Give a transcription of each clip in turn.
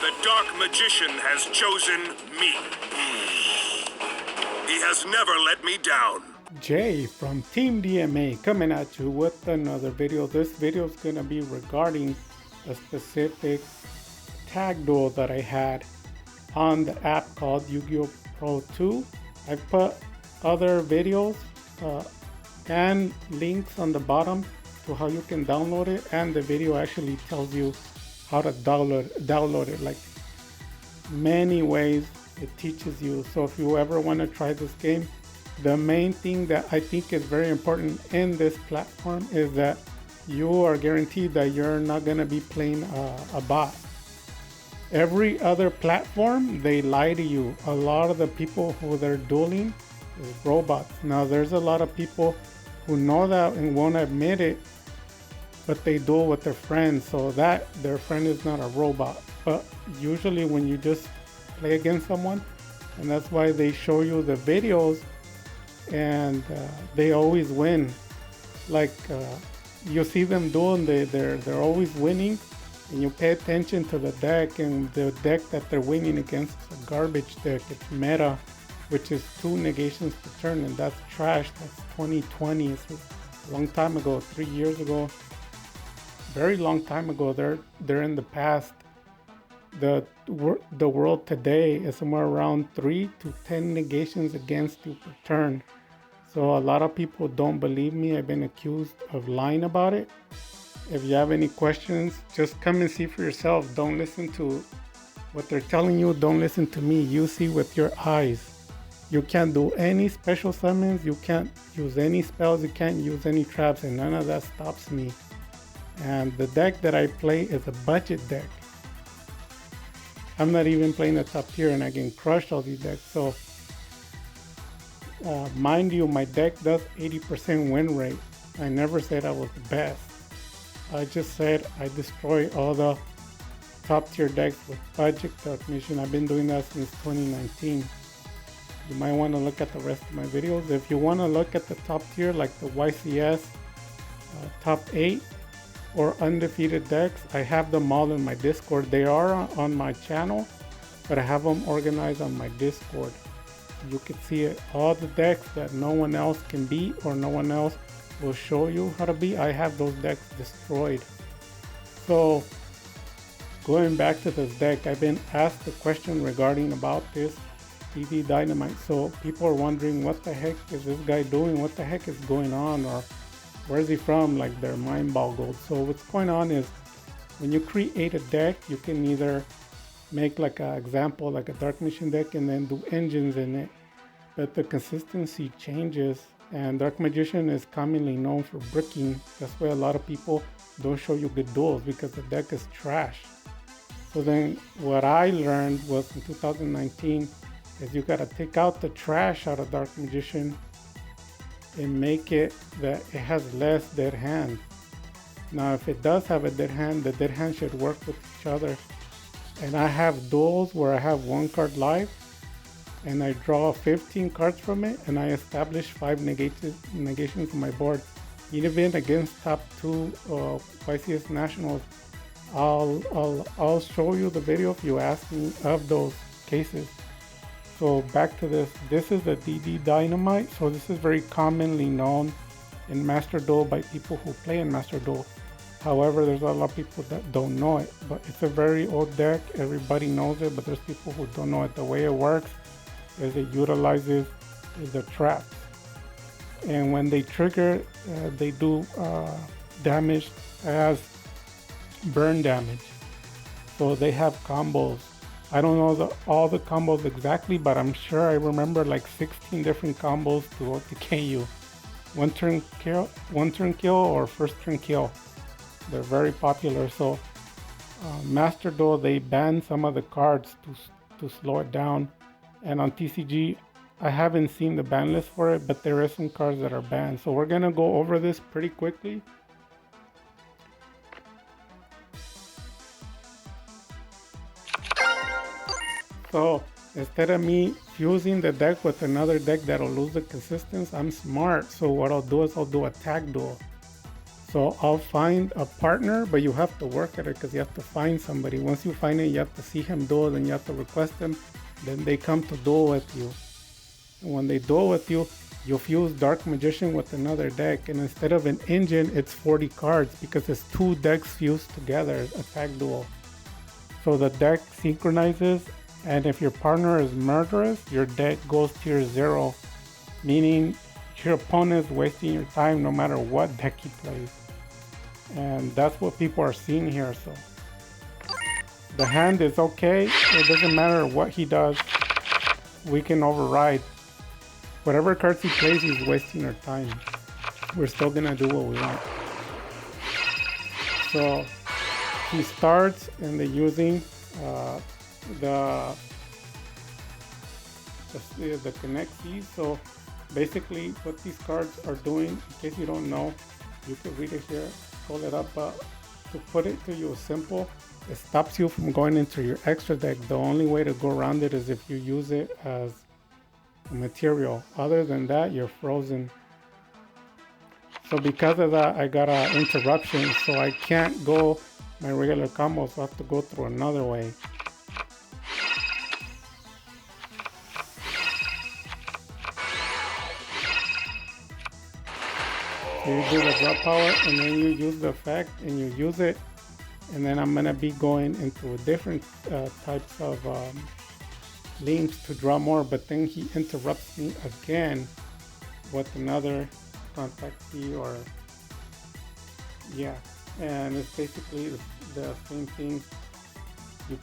The Dark Magician has chosen me. He has never let me down. Jay from Team DMA coming at you with another video. This video is going to be regarding a specific tag duel that I had on the app called Yu-Gi-Oh! Pro 2. I've put other videos and links on the bottom to how you can download it, and the video actually tells you how to download it, like many ways it teaches you. So if you ever want to try this game, the main thing that I think is very important in this platform is that you are guaranteed that you're not going to be playing a bot. Every other platform, they lie to you. A lot of the people who they're dueling is robots. Now there's a lot of people who know that and won't admit it, but they duel with their friends, so that their friend is not a robot. But usually when you just play against someone, and that's why they show you the videos, and they always win. Like you see them dueling, they're always winning, and you pay attention to the deck, and the deck that they're winning against is a garbage deck. It's meta, which is 2 negations per turn, and that's trash. That's 2020. It's a long time ago, 3 years ago. Very long time ago. They're in the past. The world today is somewhere around 3 to 10 negations against you per turn. So a lot of people don't believe me. I've been accused of lying about it. If you have any questions, just come and see for yourself. Don't listen to what they're telling you. Don't listen to me. You see with your eyes. You can't do any special summons. You can't use any spells. You can't use any traps, and none of that stops me. And the deck that I play is a budget deck. I'm not even playing the top tier, and I can crush all these decks. So mind you, my deck does 80% win rate. I never said I was the best. I just said I destroy all the top tier decks with budget Dark Mission. I've been doing that since 2019. You might want to look at the rest of my videos. If you want to look at the top tier, like the YCS top 8 or undefeated decks, I have them all in my Discord. They are on my channel, but I have them organized on my Discord. You can see it, all the decks that no one else can beat or no one else will show you how to beat. I have those decks destroyed. So going back to this deck, I've been asked a question regarding about this DD Dynamite. So people are wondering, what the heck is this guy doing? What the heck is going on? Or where's he from? Like, they're mind boggled. So what's going on is, when you create a deck, you can either make like an example, like a Dark Mission deck, and then do engines in it. But the consistency changes, and Dark Magician is commonly known for bricking. That's why a lot of people don't show you good duels, because the deck is trash. So then what I learned was in 2019 is you gotta take out the trash out of Dark Magician and make it that it has less dead hand. Now if it does have a dead hand, the dead hand should work with each other. And I have duels where I have 1 card live and I draw 15 cards from it, and I establish 5 negations on my board. Even against top 2 YCS Nationals, I'll show you the video if you ask me of those cases. So back to this. This is the DD Dynamite. So this is very commonly known in Master Duel by people who play in Master Duel. However, there's a lot of people that don't know it, but it's a very old deck. Everybody knows it, but there's people who don't know it. The way it works is it utilizes the traps. And when they trigger, they do damage as burn damage. So they have combos. I don't know all the combos exactly, but I'm sure I remember like 16 different combos to KU. One turn kill or first turn kill. They're very popular. So Master Duel, they banned some of the cards to slow it down. And on TCG, I haven't seen the ban list for it, but there is some cards that are banned. So we're gonna go over this pretty quickly. So instead of me fusing the deck with another deck that'll lose the consistency, I'm smart. So what I'll do is I'll do a tag duel. So I'll find a partner, but you have to work at it because you have to find somebody. Once you find it, you have to see him duel, then you have to request them. Then they come to duel with you. And when they duel with you, you'll fuse Dark Magician with another deck. And instead of an engine, it's 40 cards because it's 2 decks fused together, attack duel. So the deck synchronizes, and if your partner is murderous, your deck goes tier 0, meaning your opponent is wasting your time no matter what deck he plays. And that's what people are seeing here. So the hand is okay. It doesn't matter what he does. We can override. Whatever cards he plays, he's wasting our time. We're still gonna do what we want. So he starts and they're using the connect keys. So basically what these cards are doing, in case you don't know, you can read it here, pull it up, but to put it to you simple, it stops you from going into your extra deck. The only way to go around it is if you use it as a material. Other than that, you're frozen. So because of that, I got an interruption, so I can't go my regular combo, so I have to go through another way. So you do the draw power, and then you use the effect, and you use it, and then I'm gonna be going into different types of lanes to draw more, but then he interrupts me again with another contact key, or yeah, and it's basically the same thing. You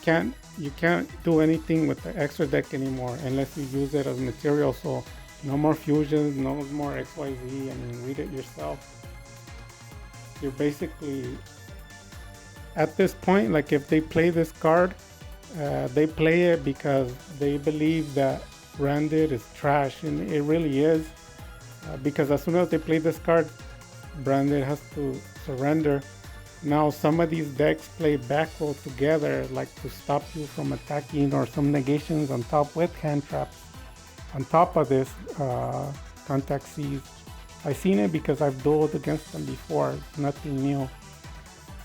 can't do anything with the extra deck anymore unless you use it as material. So no more fusions, no more XYZ. I mean, read it yourself. You're basically at this point, like if they play this card, they play it because they believe that branded is trash, and it really is, because as soon as they play this card, branded has to surrender. Now some of these decks play back row together, like to stop you from attacking, or some negations on top with hand traps on top of this contact C's. I've seen it because I've dueled against them before. It's nothing new.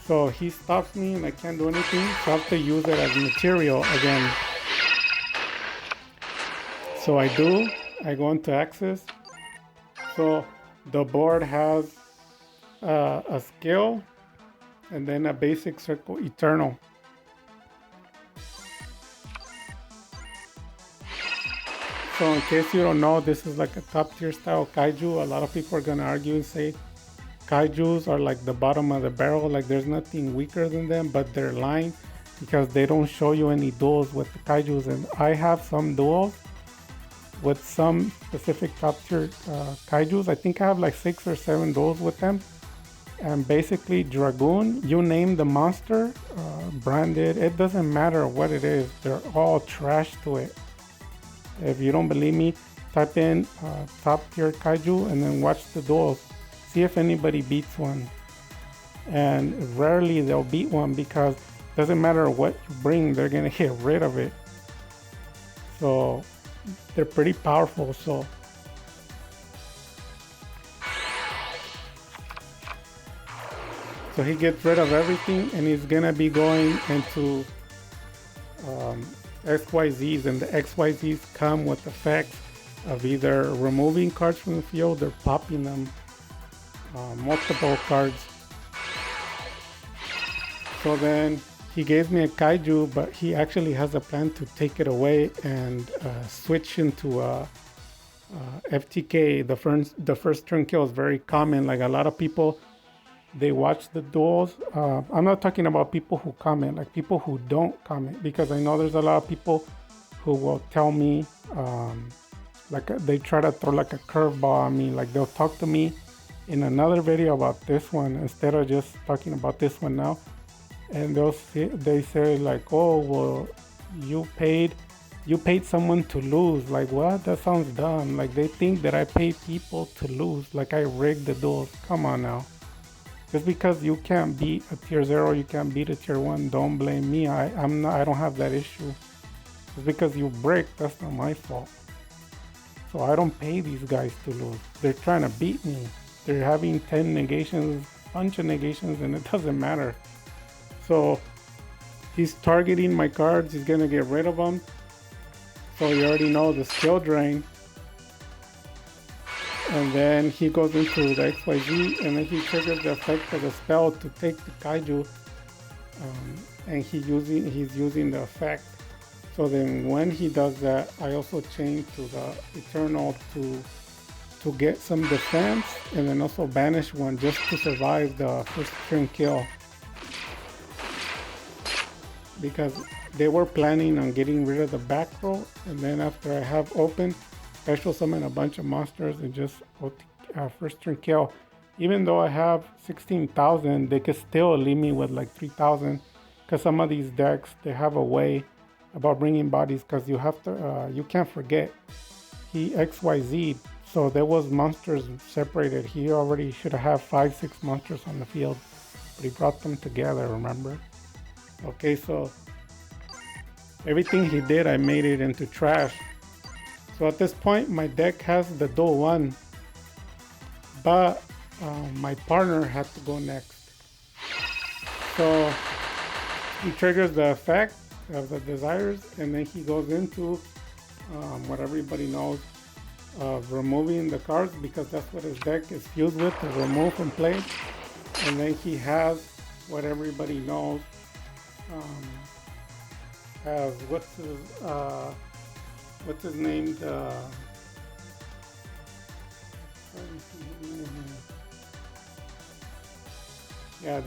So he stops me and I can't do anything, so I have to use it as material again. So I go into Axis. So the board has a skill and then a basic circle eternal. So in case you don't know, this is like a top tier style kaiju. A lot of people are gonna argue and say kaijus are like the bottom of the barrel, like there's nothing weaker than them, but they're lying because they don't show you any duels with the kaijus. And I have some duels with some specific top tier kaijus. I think I have like 6 or 7 duels with them. And basically Dragoon, you name the monster, branded, it doesn't matter what it is, they're all trash to it. If you don't believe me, type in top tier kaiju and then watch the duels. See if anybody beats one. And rarely they'll beat one, because it doesn't matter what you bring, they're gonna get rid of it. So they're pretty powerful. So he gets rid of everything, and he's gonna be going into XYZs, and the XYZs come with effects of either removing cards from the field or popping them, multiple cards. So then he gave me a kaiju, but he actually has a plan to take it away and switch into FTK. The first turn kill is very common. Like a lot of people, they watch the duels. I'm not talking about people who comment, like people who don't comment, because I know there's a lot of people who will tell me, like they try to throw like a curveball at me. Like they'll talk to me in another video about this one instead of just talking about this one now. And they say like, oh, well, you paid someone to lose. Like, what? That sounds dumb. Like they think that I pay people to lose. Like I rigged the duels. Come on now. Just because you can't beat a tier 0, you can't beat a tier 1, don't blame me. I don't have that issue. Just because you break, that's not my fault. So I don't pay these guys to lose. They're trying to beat me. They're having 10 negations bunch of negations and it doesn't matter. So he's targeting my cards. He's gonna get rid of them. So you already know the skill drain. And then he goes into the XYZ and then he triggers the effect of the spell to take the kaiju. And he's using the effect. So then when he does that, I also change to the Eternal to get some defense and then also banish one just to survive the first turn kill. Because they were planning on getting rid of the back row, and then after I have open, special summon a bunch of monsters and just first turn kill. Even though I have 16,000, they could still leave me with like 3,000, because some of these decks, they have a way about bringing bodies, because you have to, you can't forget, he XYZ'd, so there was monsters separated. He already should have 5-6 monsters on the field, but he brought them together, remember? Okay, so everything he did, I made it into trash. So at this point, my deck has the dual one, but my partner had to go next. So he triggers the effect of the desires, and then he goes into what everybody knows of removing the cards, because that's what his deck is fused with, to remove and play. And then he has what everybody knows as what's his name, the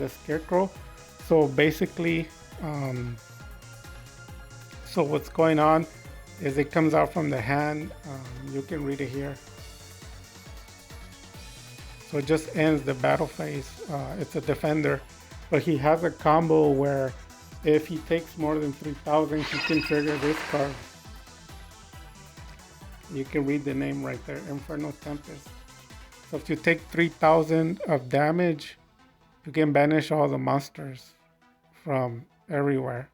Scarecrow. So basically, so what's going on is it comes out from the hand. You can read it here. So it just ends the battle phase. It's a defender, but he has a combo where if he takes more than 3,000, he can trigger this card. You can read the name right there, Inferno Tempest. So if you take 3,000 of damage, you can banish all the monsters from everywhere.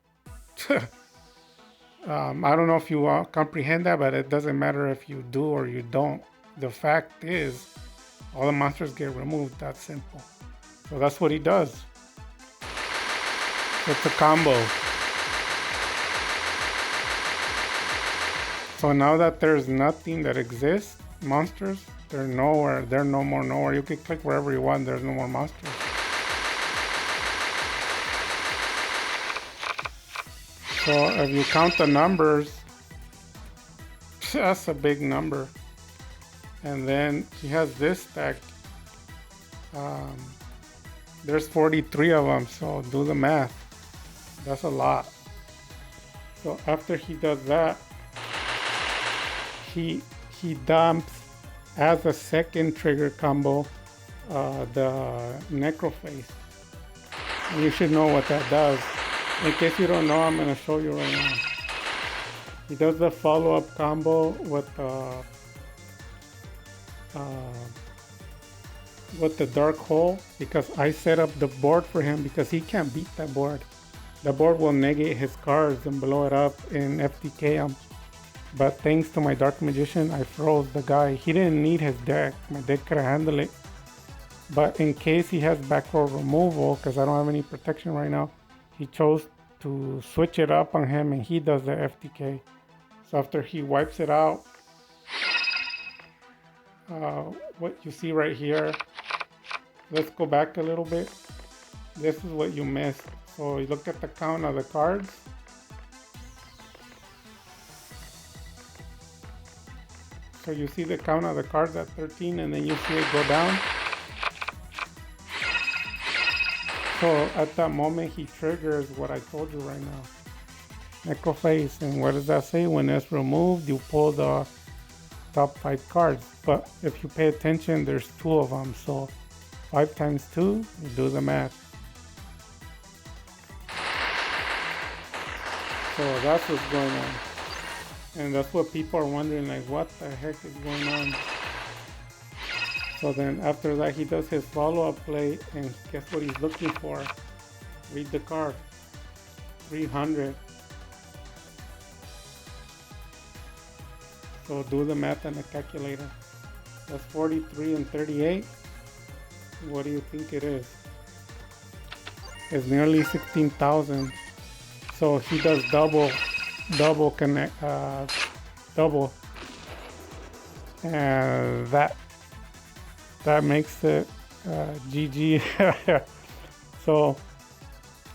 I don't know if you comprehend that, but it doesn't matter if you do or you don't. The fact is, all the monsters get removed. That's simple. So that's what he does. It's a combo. So now that there's nothing that exists, monsters, they're nowhere. They're no more nowhere. You can click wherever you want. There's no more monsters. So if you count the numbers, that's a big number. And then he has this stack. There's 43 of them, so do the math. That's a lot. So after he does that, he dumps as a second trigger combo the Necroface. And you should know what that does. In case you don't know, I'm going to show you right now. He does the follow-up combo with the Dark Hole, because I set up the board for him, because he can't beat that board. The board will negate his cards and blow it up and FTK him. But thanks to my Dark Magician, I froze the guy. He didn't need his deck. My deck could have handled it. But in case he has back row removal, because I don't have any protection right now, he chose to switch it up on him, and he does the FTK. So after he wipes it out, what you see right here, let's go back a little bit. This is what you missed. So you look at the count of the cards. So you see the count of the cards at 13, and then you see it go down. So at that moment, he triggers what I told you right now. Necroface. And what does that say? When it's removed, you pull the top 5 cards. But if you pay attention, there's 2 of them. So 5 times 2, you do the math. So that's what's going on. And that's what people are wondering, like, what the heck is going on? So then after that, he does his follow-up play, and guess what he's looking for? Read the card. 300. So do the math on the calculator. That's 43 and 38. What do you think it is? is nearly 16,000. So he does double connect, double, and that makes it GG. So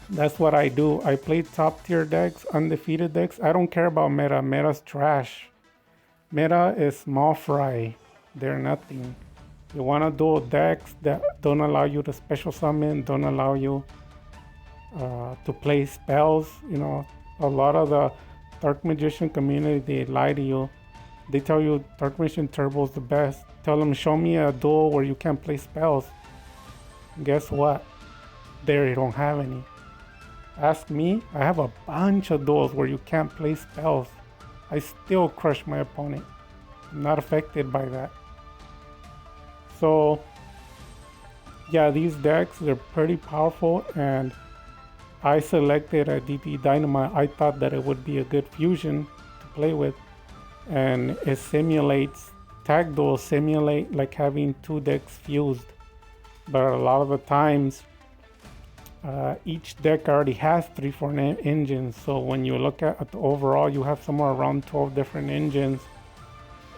that's what I do. I play top tier decks, undefeated decks. I don't care about meta. Meta's trash. Meta is small fry. They're nothing. You want to do decks that don't allow you to special summon, don't allow you to play spells. You know, a lot of the Dark Magician community, they lie to you. They tell you Dark Magician Turbo is the best. Tell them, show me a duel where you can't play spells. Guess what? They don't have any. Ask me, I have a bunch of duels where you can't play spells. I still crush my opponent. I'm not affected by that. So yeah, these decks, they're pretty powerful, and I selected a DD Dynamite. I thought that it would be a good fusion to play with, and it simulates, tag duels simulate like having two decks fused, but a lot of the times each deck already has 3-4 engines. So when you look at the overall, you have somewhere around 12 different engines.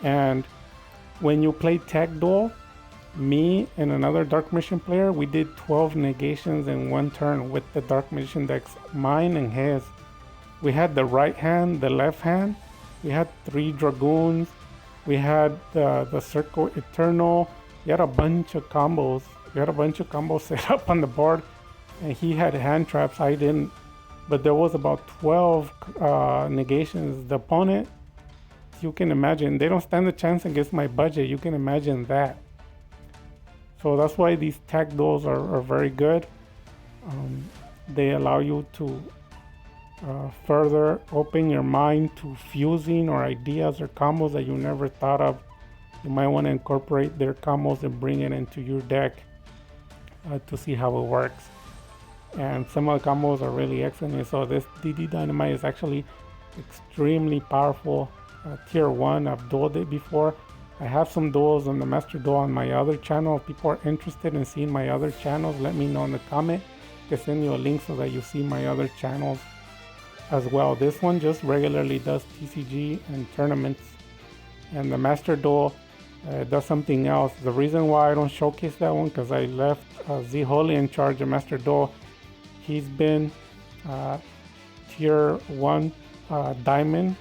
And when you play tag duel, me and another Dark Magician player, we did 12 negations in one turn with the Dark Magician decks, mine and his. We had the right hand, the left hand, we had 3 Dragoons, we had the Circle Eternal. We had a bunch of combos. Set up on the board, and he had hand traps, I didn't. But there was about 12 negations. The opponent, you can imagine, they don't stand a chance against my budget. You can imagine that. So that's why these tag duels are very good. They allow you to further open your mind to fusing or ideas or combos that you never thought of. You might want to incorporate their combos and bring it into your deck to see how it works. And some of the combos are really excellent. So this DD Dynamite is actually extremely powerful. Tier 1, I've dueled it before. I have some duels on the Master Duel on my other channel. If people are interested in seeing my other channels, let me know in the comment. I can send you a link so that you see my other channels as well. This one just regularly does TCG and tournaments. And the Master Duel does something else. The reason why I don't showcase that one, because I left Z Holy in charge of Master Duel. He's been tier 1 diamond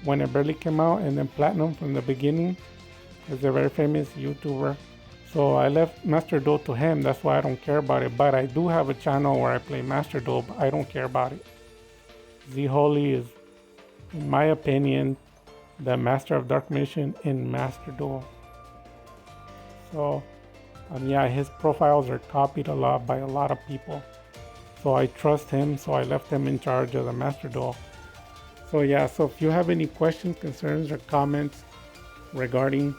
when it barely came out, and then platinum from the beginning. He's a very famous YouTuber. So I left Master Duel to him. That's why I don't care about it. But I do have a channel where I play Master Duel, but I don't care about it. Z Holy is, in my opinion, the master of Dark Magician in Master Duel. So yeah, his profiles are copied a lot by a lot of people. So I trust him, so I left him in charge of the Master Duel. So yeah, so if you have any questions, concerns, or comments regarding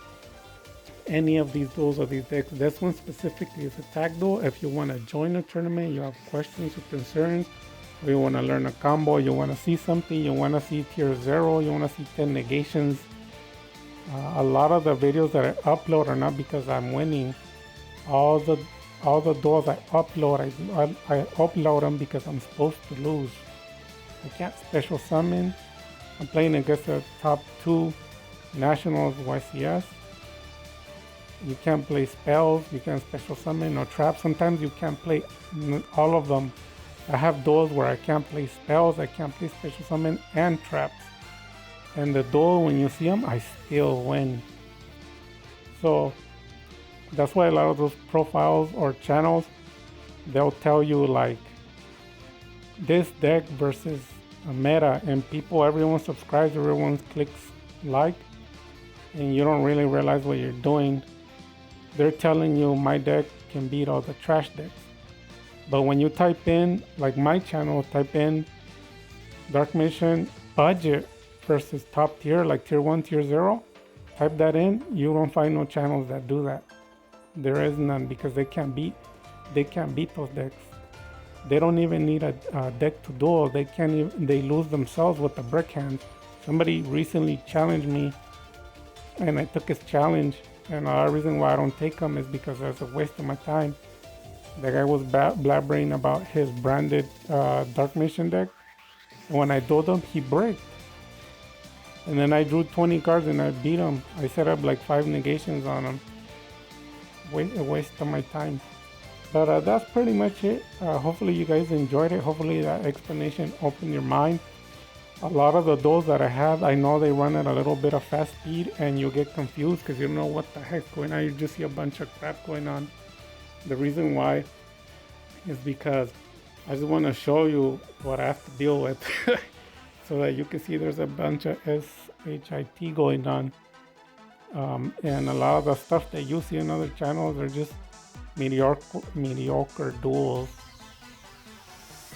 any of these duels or these decks, this one specifically is a tag duel. If you want to join a tournament, you have questions or concerns, or you want to learn a combo, you want to see something, you want to see tier 0, you want to see 10 negations. A lot of the videos that I upload are not because I'm winning. All the duels I upload, I upload them because I'm supposed to lose. I can't special summon. I'm playing against the top 2 nationals YCS. You can't play spells, you can't special summon or traps. Sometimes you can't play all of them. I have duels where I can't play spells, I can't play special summon and traps. And the duel, when you see them, I still win. So that's why a lot of those profiles or channels, they'll tell you like this deck versus a meta, and people, everyone subscribes, everyone clicks like, and you don't really realize what you're doing. They're telling you my deck can beat all the trash decks. But when you type in, like my channel, type in Dark Magician budget versus top tier, like tier 1, tier 0, type that in, you don't find no channels that do that. There is none, because they can't beat those decks. They don't even need a deck to duel. They can't even, they lose themselves with the brick hands. Somebody recently challenged me, and I took his challenge. And the reason why I don't take them is because it's a waste of my time. The guy was blabbering about his branded Dark Mission deck. And when I told him, he bricked. And then I drew 20 cards and I beat him. I set up like 5 negations on him. A waste of my time. But that's pretty much it. Hopefully you guys enjoyed it. Hopefully that explanation opened your mind. A lot of the duels that I have, I know they run at a little bit of fast speed and you get confused because you don't know what the heck's going on. You just see a bunch of crap going on. The reason why is because I just want to show you what I have to deal with so that you can see there's a bunch of SHIT going on. And a lot of the stuff that you see in other channels are just mediocre duels.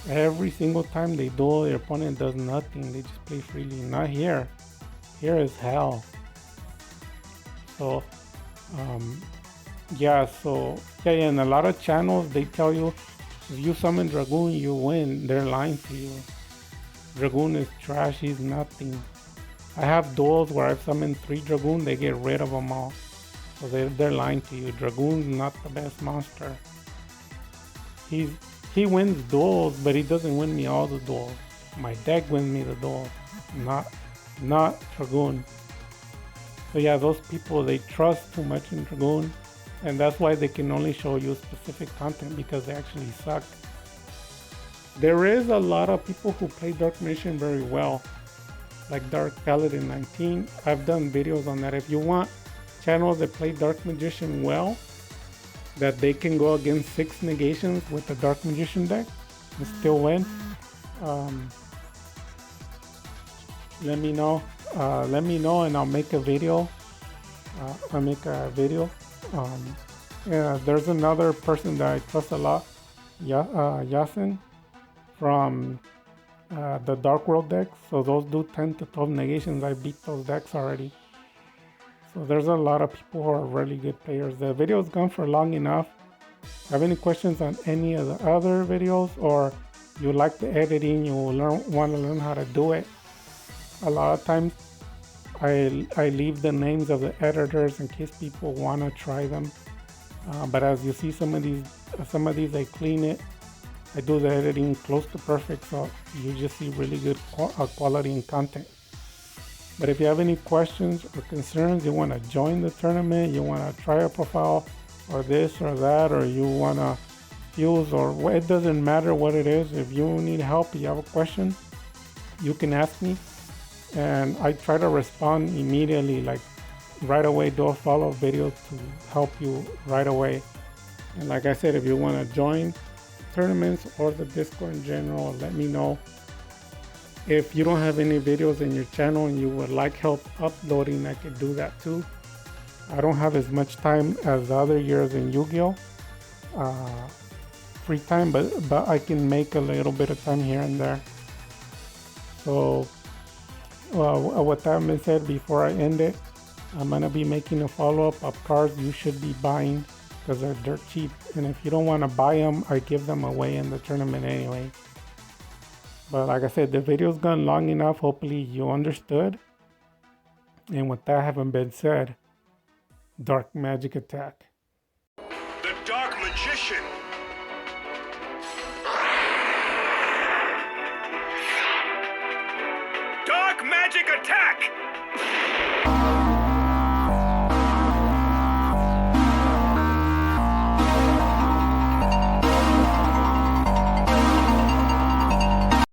Every single time they duel, their opponent does nothing. They just play freely. Not here. Here is hell. So, yeah. And a lot of channels, they tell you, if you summon Dragoon, you win. They're lying to you. Dragoon is trash. He's nothing. I have duels where I've summoned 3 Dragoon. They get rid of them all. So they're lying to you. Dragoon's not the best monster. He wins duels, but he doesn't win me all the duels. My deck wins me the duels, not Dragoon. So yeah, those people, they trust too much in Dragoon, and that's why they can only show you specific content because they actually suck. There is a lot of people who play Dark Mission very well, like Dark Paladin 19. I've done videos on that. If you want channels that play Dark Magician well, that they can go against 6 negations with the Dark Magician deck and still win, let me know. And I'll make a video. Yeah, there's another person that I trust a lot, Yasin, from the Dark World decks. So those do 10 to 12 negations. I beat those decks already. So there's a lot of people who are really good players. The video's gone for long enough. Have any questions on any of the other videos, or you like the editing, you want to learn how to do it? A lot of times I leave the names of the editors in case people want to try them. But as you see, some of these I clean it. I do the editing close to perfect, so you just see really good quality and content. But if you have any questions or concerns, you want to join the tournament, you want to try a profile or this or that, or you want to fuse, or it doesn't matter what it is. If you need help, you have a question, you can ask me. And I try to respond immediately, like right away, do a follow-up video to help you right away. And like I said, if you want to join tournaments or the Discord in general, let me know. If you don't have any videos in your channel and you would like help uploading, I could do that too. I don't have as much time as the other years in Yu-Gi-Oh! Free time, but I can make a little bit of time here and there. So, with that being said, before I end it, I'm going to be making a follow-up of cards you should be buying because they're dirt cheap. And if you don't want to buy them, I give them away in the tournament anyway. But like I said, the video's gone long enough. Hopefully you understood. And with that having been said, Dark Magic Attack. The Dark Magician. Dark Magic Attack!